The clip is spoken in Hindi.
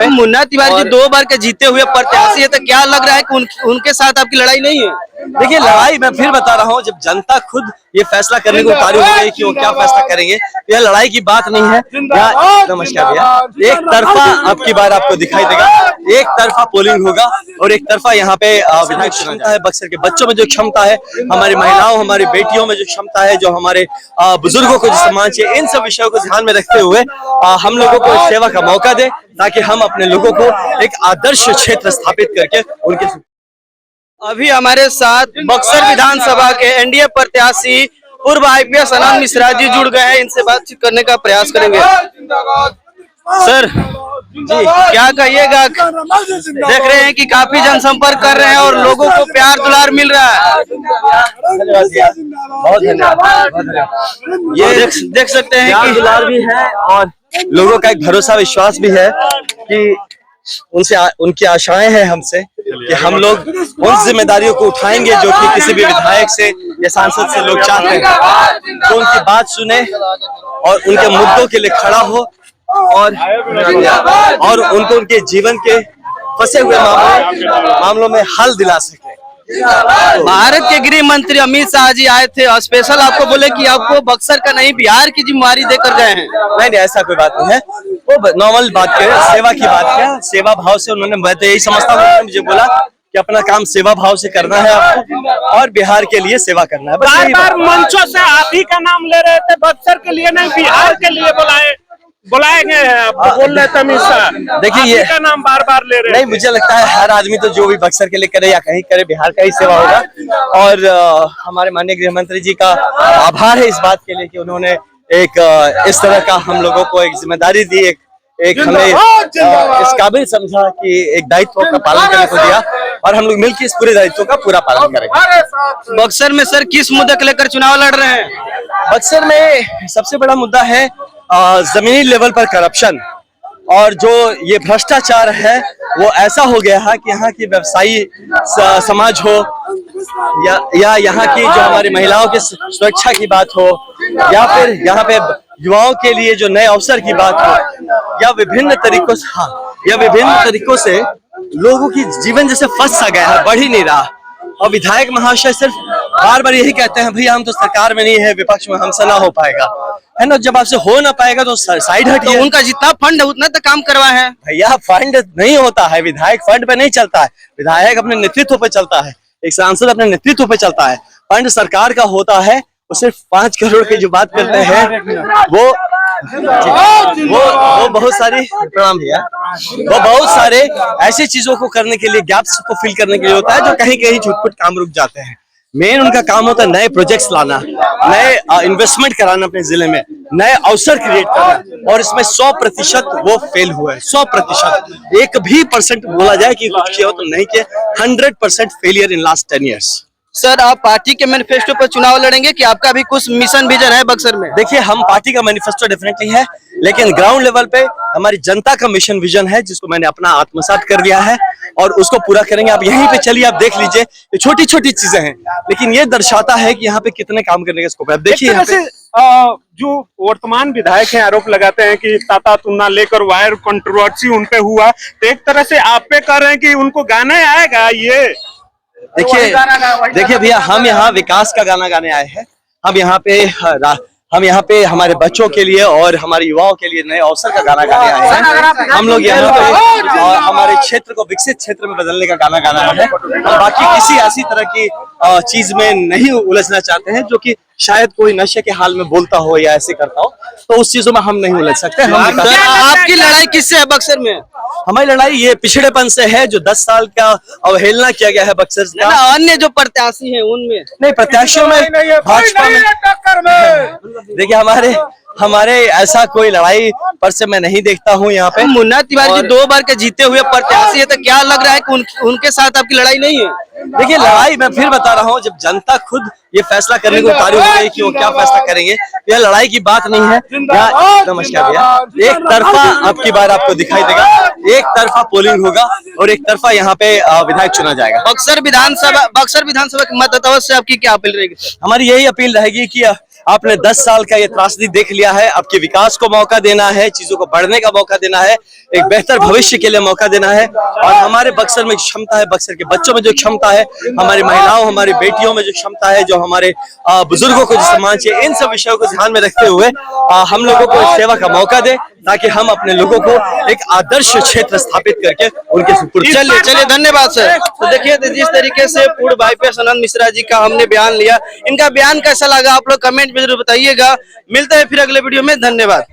मुन्ना तिवारी जी 2 बार के जीते हुए प्रत्याशी है, तो क्या लग रहा है कि उनके साथ आपकी लड़ाई नहीं है? देखिए, लड़ाई मैं फिर बता रहा हूँ, जब जनता खुद ये फैसला करने को उतारू हो गई कि वो क्या फैसला करेंगे, यह लड़ाई की बात नहीं है। यहाँ नमस्कार भैया, एक तरफा अब की बार आपको दिखाई देगा, एक तरफा पोलिंग होगा और एक तरफा यहाँ पे विधायक क्षमता है। बक्सर के बच्चों में जो क्षमता है, हमारी महिलाओं हमारी बेटियों में जो क्षमता है, जो हमारे बुजुर्गों को जो सम्मान चाहिए, इन सब विषयों को ध्यान में रखते हुए हम लोगों को सेवा का मौका दे, ताकि हम अपने लोगों को एक आदर्श क्षेत्र स्थापित करके उनके। अभी हमारे साथ बक्सर विधानसभा के एनडीए प्रत्याशी पूर्व आईपीएस आनंद मिश्रा जी जुड़ गए हैं, इनसे बातचीत करने का प्रयास करेंगे। सर जी, क्या कहिएगा? देख रहे हैं कि काफी जनसंपर्क कर रहे हैं और लोगों को प्यार दुलार मिल रहा है। बहुत धन्यवाद। ये देख सकते हैं कि दुलार भी है और लोगों का एक भरोसा विश्वास भी है कि उनकी आशाएं हैं हमसे कि हम लोग उन जिम्मेदारियों को उठाएंगे जो कि किसी भी विधायक से या सांसद से लोग चाहते हैं, तो उनकी बात सुने और उनके मुद्दों के लिए खड़ा हो और उनको उनके जीवन के फंसे हुए मामलों में हल दिला सके। भारत के गृह मंत्री अमित शाह जी आए थे और स्पेशल आपको बोले कि आपको बक्सर का नहीं बिहार की जिम्मेवारी देकर गए हैं। नहीं, ऐसा कोई बात नहीं है, वो नॉर्मल बात करें, सेवा की बात किया, सेवा भाव से उन्होंने, मैं तो यही समझता हूँ, मुझे बोला कि अपना काम सेवा भाव से करना है आपको और बिहार के लिए सेवा करना है। बार बार मंचों से आप ही का नाम ले रहे थे, बक्सर के लिए नहीं बिहार के लिए बुलाएंगे हैं, बोल रहे थे अमित शाह। देखिए, ये का नाम बार बार ले रहे नहीं, मुझे लगता है हर आदमी तो जो भी बक्सर के लिए करे या कहीं करे, बिहार का ही सेवा होगा। और हमारे माननीय गृह मंत्री जी का आभार है इस बात के लिए कि उन्होंने एक इस तरह का हम लोगों को एक जिम्मेदारी दी, एक हमें इस काबिल समझा कि एक दायित्व का पालन करने को दिया और हम लोग मिलकर इस पूरे दायित्व का पूरा पालन करेंगे। बक्सर में सर किस मुद्दे को लेकर चुनाव लड़ रहे हैं? बक्सर में सबसे बड़ा मुद्दा है जमीनी लेवल पर करप्शन, और जो ये भ्रष्टाचार है वो ऐसा हो गया है कि यहाँ की व्यवसायी समाज हो या यहाँ की जो हमारी महिलाओं की सुरक्षा की बात हो, या फिर यहाँ पे युवाओं के लिए जो नए अवसर की बात हो, या विभिन्न तरीकों से लोगों की जीवन जैसे फंस सा गया है, बढ़ ही नहीं रहा। और विधायक महाशय सिर्फ बार बार यही कहते हैं, भैया हम तो सरकार में नहीं है, विपक्ष में हमसे ना हो पाएगा, है ना। जब आपसे हो ना पाएगा तो साइड हटिए। तो उनका जितना फंड है उतना तो काम करवा है। भैया फंड नहीं होता है, विधायक फंड पे नहीं चलता है, विधायक अपने नेतृत्व पे चलता है, एक सांसद अपने नेतृत्व पे चलता है। फंड सरकार का होता है, वो सिर्फ 5 करोड़ की जो बात करते हैं वो बहुत सारी, प्रणाम भैया, वो बहुत सारे ऐसी चीजों को करने के लिए, गैप्स को फिल करने के लिए होता है जो कहीं कहीं छुटपुट काम रुक जाते हैं। मेन उनका काम होता है नए प्रोजेक्ट्स लाना, नए इन्वेस्टमेंट कराना अपने जिले में, नए अवसर क्रिएट करना, और इसमें 100% वो फेल हुआ है। 100%, एक भी % बोला जाए कि कुछ किया हो तो नहीं किया, 100% failure in last 10 years। Sir, आप पार्टी के मैनिफेस्टो पर चुनाव लड़ेंगे कि आपका भी कुछ मिशन विजन है बक्सर में? देखिए, हम पार्टी का मैनिफेस्टो डेफिनेटली है, लेकिन ग्राउंड लेवल पे हमारी जनता का मिशन विजन है, जिसको मैंने अपना आत्मसात कर लिया है और उसको पूरा करेंगे। आप यहीं पे चलिए, आप देख लीजिए, ये छोटी छोटी चीजें हैं, लेकिन ये दर्शाता है कि यहाँ पे कितने काम करने का स्कोप है। देखिए, जो वर्तमान विधायक हैं आरोप लगाते हैं कि ताता तुन्ना लेकर वायर कंट्रोवर्सी उनपे हुआ, तो एक तरह से आप पे कह रहे हैं कि उनको गाना आएगा ये। देखिए भैया, हम यहाँ विकास का गाना गाने आए हैं। हम यहाँ पे हमारे बच्चों के लिए और हमारे युवाओं के लिए नए अवसर का गाना गाने आए हैं। हम लोग यहाँ पे हमारे क्षेत्र को विकसित क्षेत्र में बदलने का गाना गाना है। हम बाकी किसी ऐसी तरह की चीज में नहीं उलझना चाहते हैं जो कि शायद कोई नशे के हाल में बोलता हो या ऐसे करता हो, तो उस चीजों में हम नहीं उलझ सकते। आपकी लड़ाई किससे है बक्सर में? हमारी लड़ाई ये पिछड़ेपन से है, जो 10 साल का अवहेलना किया गया है बक्सर का। अन्य जो प्रत्याशी हैं उनमें नहीं, प्रत्याशियों में भाजपा में देखिए हमारे ऐसा कोई लड़ाई पर से मैं नहीं देखता हूँ यहाँ पे। मुन्ना तिवारी जी 2 बार के जीते हुए प्रत्याशी है, तो क्या लग रहा है कि उनके साथ आपकी लड़ाई नहीं है? देखिए, लड़ाई मैं फिर बता रहा हूँ, जब जनता खुद ये फैसला करने को उतारू हो गई कि वो क्या फैसला करेंगे, यह लड़ाई की बात नहीं है। यहाँ नमस्कार भैया, एक तरफा अब की बार आपको दिखाई देगा, एक तरफा पोलिंग होगा और एक तरफा यहाँ पे विधायक चुना जाएगा। बक्सर विधानसभा के मतदाताओं से आपकी क्या अपील रहेगी? हमारी यही अपील रहेगी कि आपने 10 साल का ये त्रासदी देख लिया है, आपके विकास को मौका देना है, चीजों को बढ़ने का मौका देना है, एक बेहतर भविष्य के लिए मौका देना है। और हमारे बक्सर में क्षमता है, बक्सर के बच्चों में जो क्षमता है, हमारी महिलाओं, हमारी बेटियों में जो क्षमता है, जो हमारे बुजुर्गों को जो सम्मान चाहिए, इन सब विषयों को ध्यान में रखते हुए हम लोगों को सेवा का मौका दे, ताकि हम अपने लोगों को एक आदर्श क्षेत्र स्थापित करके उनके सुपुर्द। चलिए धन्यवाद सर। तो देखिए जिस तरीके से पूर्व आईपीएस आनंद मिश्रा जी का हमने बयान लिया, इनका बयान कैसा लगा आप लोग कमेंट में जरूर बताइएगा। मिलते हैं फिर अगले वीडियो में, धन्यवाद।